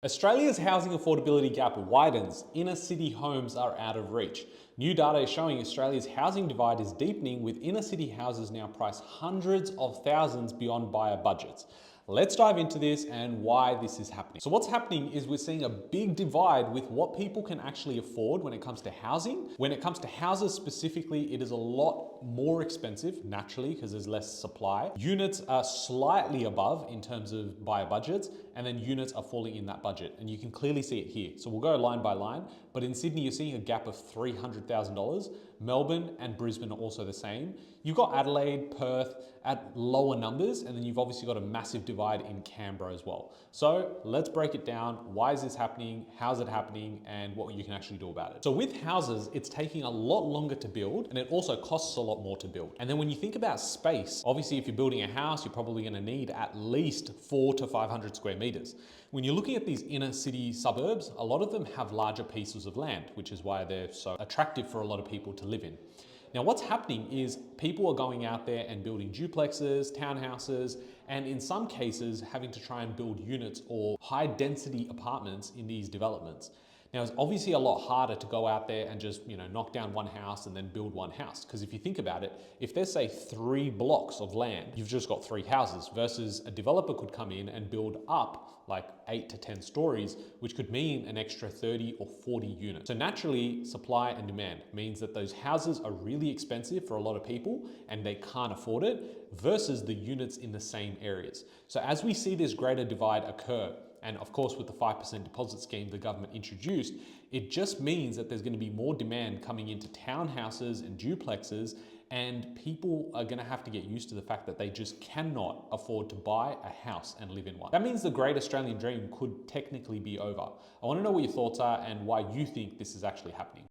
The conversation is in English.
Australia's housing affordability gap widens. Inner city homes are out of reach. New data is showing Australia's housing divide is deepening, with inner city houses now priced hundreds of thousands beyond buyer budgets. Let's dive into this and why this is happening. So what's happening is we're seeing a big divide with what people can actually afford when it comes to housing. When it comes to houses specifically, it is a lot more expensive, naturally, because there's less supply. Units are slightly above in terms of buyer budgets, and then units are falling in that budget. And you can clearly see it here. So we'll go line by line, but in Sydney, you're seeing a gap of $300,000. Melbourne and Brisbane are also the same. You've got Adelaide, Perth at lower numbers, and then you've obviously got a massive divide in Canberra as well. So let's break it down. Why is this happening? How's it happening? And what you can actually do about it. So with houses, it's taking a lot longer to build, and it also costs a lot more to build. And then when you think about space, obviously if you're building a house, you're probably gonna need at least 400 to 500 square meters. When you're looking at these inner city suburbs, a lot of them have larger pieces of land, which is why they're so attractive for a lot of people to live in. Now what's happening is people are going out there and building duplexes, townhouses, and in some cases having to try and build units or high density apartments in these developments. Now it's obviously a lot harder to go out there and just, knock down one house and then build one house. Because if you think about it, if there's say 3 blocks of land, you've just got 3 houses, versus a developer could come in and build up like 8 to 10 stories, which could mean an extra 30 or 40 units. So naturally, supply and demand means that those houses are really expensive for a lot of people and they can't afford it, versus the units in the same areas. So as we see this greater divide occur, and of course with the 5% deposit scheme the government introduced, it just means that there's going to be more demand coming into townhouses and duplexes, and people are going to have to get used to the fact that they just cannot afford to buy a house and live in one. That means the great Australian dream could technically be over. I want to know what your thoughts are and why you think this is actually happening.